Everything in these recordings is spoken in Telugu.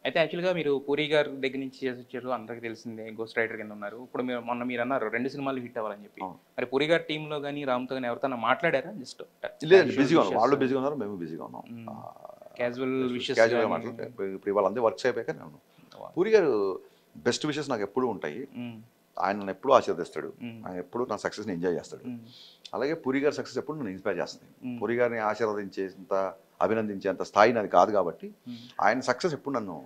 అయితే యాక్చువల్‌గా మీరు 'పూరి' గారి దగ్గర నుంచి చేసొచ్చారు. అందరికి తెలిసిందే గోస్ట్ రైటర్ కింద ఉన్నారు. ఇప్పుడు మొన్న మీరన్నారు 2 సినిమాలు హిట్ అవ్వాలని చెప్పి. అవును. మరి 'పూరి' గారి టీమ్‌లో గాని, రామ్‌తో గాని ఎవరితోనా మాట్లాడారా? జస్ట్ లేదండి, క్యాజువల్ బిజీగా ఉన్నాం. విషెస్ వాళ్ళు బిజీగా ఉన్నారు, మేము బిజీగా ఉన్నాం. హ్మ్. క్యాజువల్ విషెస్ క్యాజువల్‌గా గాని మాట్లాడితే ఇప్పుడు ఇవాళ అందరూ వర్క్స్ అయిపోయాక నేను ఓహ్! పూరి గారు బెస్ట్ విషెస్ నాకు ఎప్పుడూ ఉంటాయి. హ్మ్. ఆయన నన్ను ఎప్పుడూ ఆశీర్వదిస్తాడు. హ్మ్. ఆయన ఎప్పుడూ నా సక్సెస్‌ని ఎంజాయ్ చేస్తాడు. హ్మ్. అలాగే పూరి గారి సక్సెస్ ఎప్పుడు నన్ను ఇన్స్పైర్ చేస్తుంది. హ్మ్. పూరి గారిని ఆశీర్వదించేంత, అభినందించేంత స్థాయి నాది కాదు కాబట్టి హ్మ్. ఆయన సక్సెస్ ఎప్పుడు నన్ను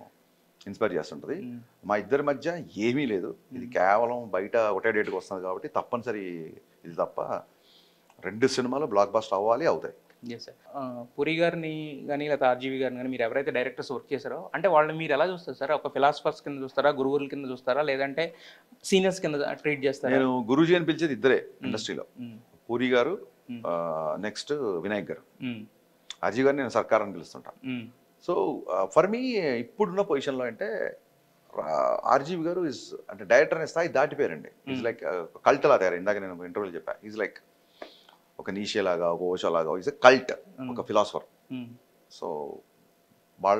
ఇన్స్పైర్ చేస్తుంటది. హ్మ్. మా ఇద్దరి మధ్య ఏమీ లేదు. ఇది కేవలం బయట ఒకటే డేట్‌కి వస్తుంది కాబట్టి తప్పనిసరి ఇది తప్ప 2 సినిమాలు బ్లాక్ బస్టర్ అవ్వాలి, అవుతాయి. Yes sir. 'పూరి' గారిని గాని లేకపోతే 'ఆర్‌జీవి' గారిని గాని మీరు ఎవరైతే డైరెక్టర్స్ వర్క్ చేసారో అంటే వాళ్ళని మీరు ఎలా చూస్తారు సార్? ఒక ఫిలాసఫర్స్ కింద చూస్తారా? గురువుల కింద చూస్తారా? లేదంటే సీనియర్స్ కింద ట్రీట్ చేస్తారా? నేను గురూజీ అని పిలిచేది ఇద్దరే హ్మ్. ఇండస్ట్రీలో. హ్మ్. పూరి గారు, హ్మ్. నెక్స్ట్ వినాయక్ గారు. హ్మ్. అజయ్ గారిని నేను సర్కార్ అని పిలుస్తుంటాను. హ్మ్. సో, ఫర్ మీ ఇప్పుడున్న పొజిషన్‌లో అంటే ఆర్‌జీవి గారు అంటే డైరెక్టర్ అనే స్థాయి దాటిపోయారండి. ఈజ్ హ్మ్. లైక్ కల్ట్‌లా తయారు. ఇందాక నేను ఇంటర్వ్యూలో చెప్పా. ఈజ్ లైక్ ఒక నీషే లాగా, ఒక ఓషో లాగా ఈజ్ ఎ కల్ట్, హ్మ్. ఒక ఫిలాసఫర్. హ్మ్. సో,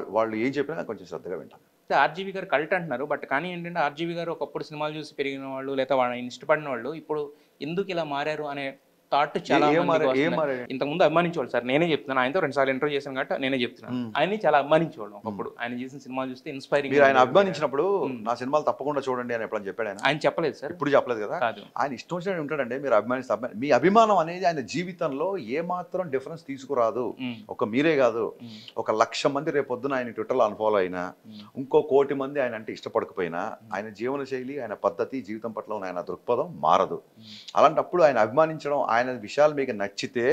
వాళ్ళు ఏం చెప్పినా కొంచెం శ్రద్ధగా వింటాను. అయితే 'ఆర్‌జీవి' గారు కల్ట్ అంటున్నారు. బట్ కానీ ఏంటంటే 'ఆర్‌జీవి' గారు ఒకప్పుడు సినిమాలు చూసి పెరిగిన వాళ్ళు లేదా వాళ్ళని ఇష్టపడిన వాళ్ళు ఇప్పుడు ఎందుకు ఇలా మారారు అనే థాట్ చాలా ఏం మందికి ఏం వస్తుంది. మారాడండి? ఇంతకుముందు అభిమానించేవాళ్ళు సార్. నేనే చెప్తున్నాను. ఆయనతో 2 సార్లు ఇంటర్వ్యూ చేశాను కాబట్టి నేనే చెప్తున్నాను. హ్మ్. ఆయన్ని చాలా అభిమానించేవాళ్ళం హ్మ్. ఒకప్పుడు. ఆయన చేసిన సినిమాలు చూస్తే మీరు ఇన్‌స్పైరింగ్‌గా ఆయన ఉండేవి. అభిమానించినప్పుడు హ్మ్. నా సినిమాలు తప్పకుండా చూడండి అని ఎప్పుడైనా చెప్పాడాయన? ఆయన చెప్పలేదు సార్. ఎప్పుడు చెప్పలేదు కదా! కాదు. ఆయన ఇష్టం వచ్చినట్టు ఉంటాడండి. మీరు అభిమానిస్తే మీ అభిమానం అనేది ఆయన జీవితంలో ఏమాత్రం డిఫరెన్స్ తీసుకురాదు. హ్మ్. ఒక మీరే కాదు. హ్మ్. ఒక 1,00,000 మంది రేపొద్దున ఆయన ట్విట్టర్‌లో అన్‌ఫాలో అయినా, హ్మ్. ఇంకో 1,00,00,000 మంది ఆయన అంటే ఇష్టపడకపోయినా, ఆయన జీవన శైలి, ఆయన పద్ధతి, జీవితం పట్ల ఉన్న ఆయన దృక్పథం మారదు. హ్మ్. అలాంటప్పుడు ఆయన అభిమానించడం, ఆయన విషయాలు మీకు నచ్చితే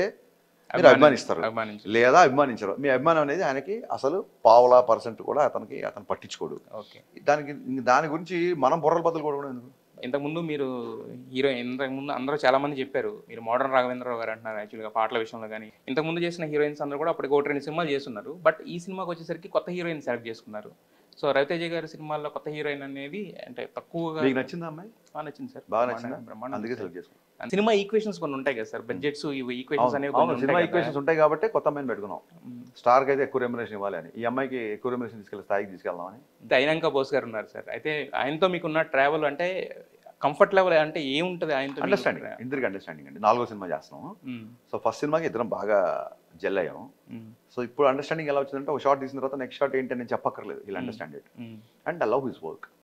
మీరు అభిమానించి అభిమానిస్తారు. అభిమానించి లేదా అభిమానించరు. మీ అభిమానం అనేది ఆయనకి అసలు % కూడా అతను పట్టించుకోడు. ఓకే. దాని గురించి మనం బుర్రల బద్దలు కొట్టుకోవడం ఎందుకు? ఇంతకుముందు మీరు ఇంతకుముందు అందరూ చాలా మంది చెప్పారు. మీరు మోడర్న్ రాఘవేంద్రరావు గారు అంటున్నారు యాక్చువల్‌గా పాటల విషయంలో గాని. ఇంతకుముందు చేసిన హీరోయిన్స్ అందరూ కూడా అప్పటికి 1, 2 సినిమాలు చేసున్నారు. బట్ ఈ సినిమాకొచ్చేసరికి కొత్త హీరోయిన్ సెలెక్ట్ చేసుకున్నారు. సో, 'రవితేజ' గారి సినిమాల్లో కొత్త హీరోయిన్ అనేది అంటే తక్కువగా మీకు నచ్చిందా అమ్మాయి? నచ్చింది సార్. బాగా నచ్చిందా? బ్రహ్మాండంగా అందుకే ఉంది సార్. సెలెక్ట్ చేసుకున్నాం. సినిమా ఈక్వేషన్స్ కొన్ని ఉంటాయి కదా సార్. హ్మ్. బడ్జెట్స్ ఇవి ఈక్వేషన్స్ అవును. అనేవి అవును. కొన్ని సినిమా ఉంటాయి కదా! ఈక్వేషన్స్ ఉంటాయి కాబట్టి కొత్త అమ్మాయిని పెట్టుకున్నాం. హ్మ్. స్టార్‌కయితే ఎక్కువ రెమ్యునరేషన్ ఇవ్వాలి అని. ఈ అమ్మాయికి ఎక్కువ రెమ్యునరేషన్ తీసుకెళ్ళి స్థాయికి తీసుకెళ్దామని. అయితే అయినాక బోస్ గారు ఉన్నారు సార్. అయితే ఆయనతో మీకున్న ట్రావెల్ అంటే కంఫర్ట్ లెవెల్ అంటే ఏముంటది ఆయనతో మీకు అండర్‌స్టాండింగ్. ఇద్దరికి అండర్‌స్టాండింగ్ అండి. 4 సినిమా చేస్తున్నాము. హ్మ్. సో, ఫస్ట్ సినిమాకి ఇద్దరం బాగా జెల్ అయ్యాము. హ్మ్. సో, ఇప్పుడు అండర్‌స్టాండింగ్ ఎలా వచ్చిందంటే ఒక షాట్ తీసిన తర్వాత నెక్స్ట్ షాట్ ఏంటి అని నేను చెప్పక్కర్లేదు. He will hmm. Understand it. Hmm. And I love his work.